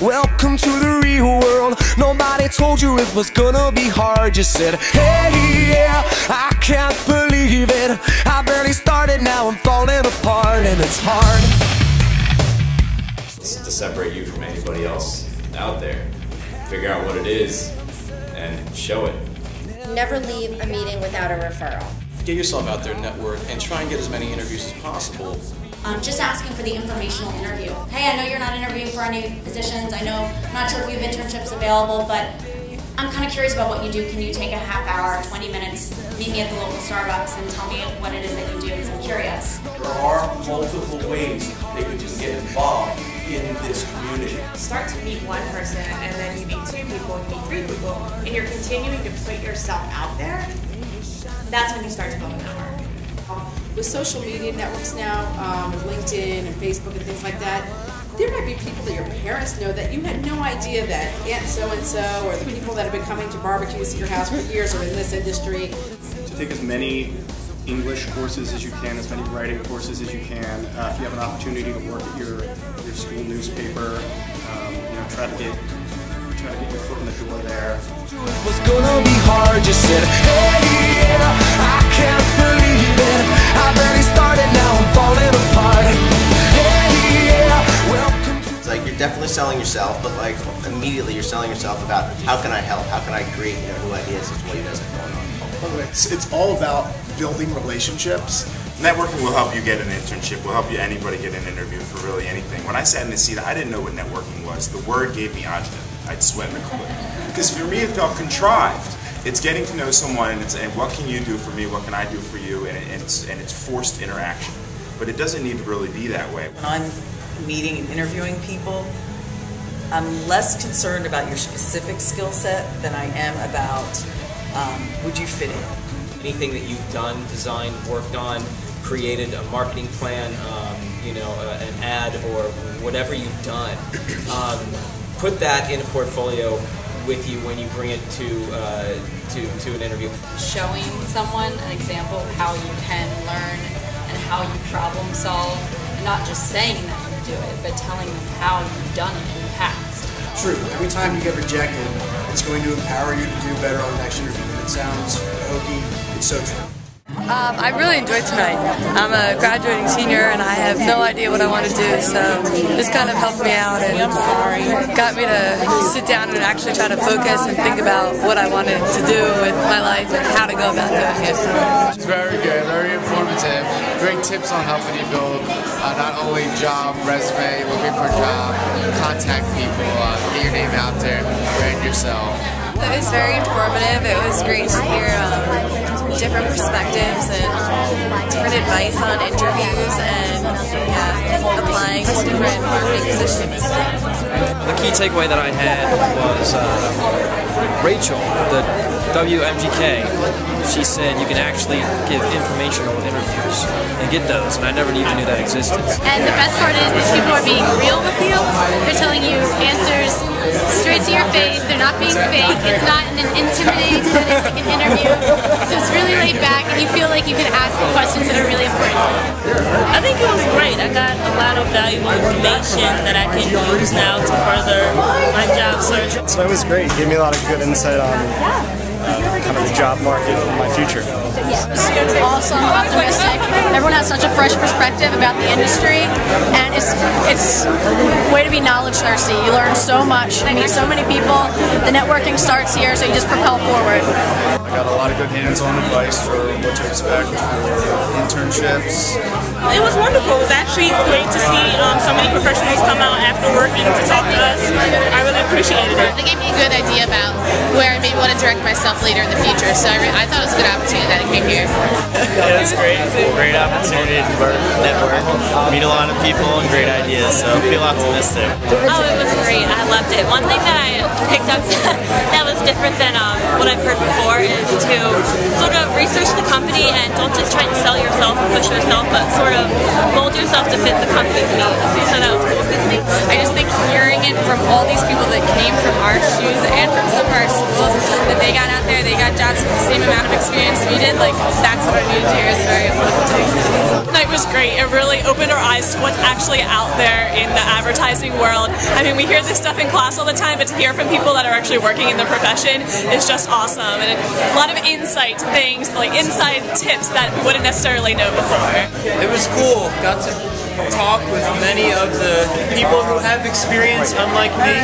welcome to the real world. Nobody told you it was gonna be hard. You said, hey, yeah, I can't believe it. I barely started, now I'm falling apart, and it's hard. It's to separate you from anybody else out there. Figure out what it is and show it. Never leave a meeting without a referral. Get yourself out there, network, and try and get as many interviews as possible. Just asking for the informational interview. Hey, I know you're not interviewing for any positions. I'm not sure if you have internships available, but I'm kind of curious about what you do. Can you take a half hour, 20 minutes, meet me at the local Starbucks and tell me what it is that you do, because I'm curious. There are multiple ways that you can get involved in this community. Start to meet one person, and then you meet 2 people, you meet 3 people, and you're continuing to put yourself out there. That's when you start to build a network. With social media networks now, with LinkedIn and Facebook and things like that, there might be people that your parents know that you had no idea that Aunt so-and-so or the people that have been coming to barbecues at your house for years are in this industry. To take as many English courses as you can, as many writing courses as you can. If you have an opportunity to work at your school newspaper, try to get your foot in the door there. It was gonna be hard. You said, hey, yeah, I can't believe it. I barely started, now I'm falling apart. Hey, yeah, welcome to... It's like you're definitely selling yourself, but like immediately you're selling yourself about how can I help, how can I create new ideas as to what you guys have going on. It's all about building relationships. Networking will help you get an internship, will help you anybody get an interview for really anything. When I sat in the seat, I didn't know what networking was. The word gave me agita. I'd swim. Because for me it felt contrived. It's getting to know someone and it's what can you do for me, what can I do for you, and it's forced interaction. But it doesn't need to really be that way. When I'm meeting and interviewing people, I'm less concerned about your specific skill set than I am about would you fit in. Anything that you've done, designed, worked on, created a marketing plan, an ad or whatever you've done, put that in a portfolio with you when you bring it to an interview. Showing someone an example of how you can learn and how you problem solve, and not just saying that you do it, but telling them how you've done it in the past. True. Every time you get rejected, it's going to empower you to do better on the next interview. It sounds hokey. It's so true. I really enjoyed tonight. I'm a graduating senior and I have no idea what I want to do, so this kind of helped me out and got me to sit down and actually try to focus and think about what I wanted to do with my life and how to go about doing it. It's very good, very informative, great tips on helping you build not only job, resume, looking for a job, contact people, get your name out there, brand yourself. It was very informative. It was great to hear different perspectives and different advice on interviews and applying to different marketing positions. The key takeaway that I had was Rachel, the WMGK, she said you can actually give informational interviews and get those, and I never even knew that existed. And the best part is these people are being real with you. They're telling you answers straight to your face. They're not being fake. It's not an intimidating setting like an interview. So it's really laid back and you feel like you can ask the questions that are really important. I think it was great. I got a lot of valuable information that I can use now to further my job search. So it was great. It gave me a lot of good insight on kind of the job market and my future. Awesome, optimistic. Everyone has such a fresh perspective about the industry, and it's a way to be knowledge thirsty. You learn so much, you meet so many people. The networking starts here, so you just propel forward. I got a lot of good hands-on advice for what to expect for internships. It was wonderful. It was actually great to see so many professionals come out after working to talk to us. I really appreciated it. They gave me a good idea about where I maybe want to direct myself later in the future, so I thought it was a good opportunity that I came here. Yeah, it was great. Great opportunity to network, meet a lot of people, and great ideas, so I feel optimistic. Oh, it was great. I loved it. One thing that I picked up that was different than what I've heard before is to sort of research the company and don't just try and sell yourself and push yourself, but sort of mold yourself to fit the company's needs. So that was cool. I just think hearing brilliant from all these people that came from our shoes and from some of our schools, that they got out there, they got jobs with the same amount of experience we did. Like, that's what I needed to hear. It's very uplifting. Night was great. It really opened our eyes to what's actually out there in the advertising world. I mean, we hear this stuff in class all the time, but to hear from people that are actually working in the profession is just awesome. And a lot of insight to things, like inside tips that we wouldn't necessarily know before. It was cool. Got to talk with many of the people who have experience, unlike me.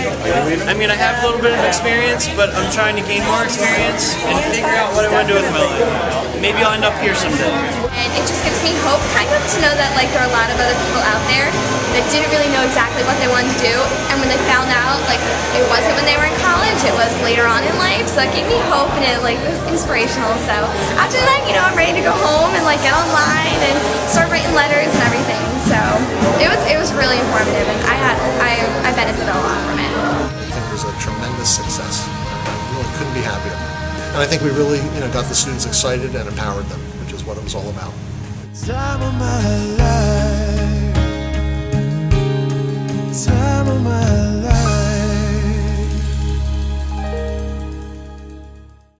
I mean, I have a little bit of experience, but I'm trying to gain more experience and figure out what I want to do with my life. Maybe I'll end up here someday. And it just gives me hope, kind of, to know that like there are a lot of other people out there that didn't really know exactly what they wanted to do, and when they found out, like, it wasn't when they were in college, it was later on in life, so it gave me hope and it like was inspirational. So after that, you know, I'm ready to go home and like get online and start writing letters and everything. So it was really informative, and I benefited a lot from it. I think it was a tremendous success. I really couldn't be happier. And I think we really, got the students excited and empowered them, which is what it was all about. Time of my life, time of my life.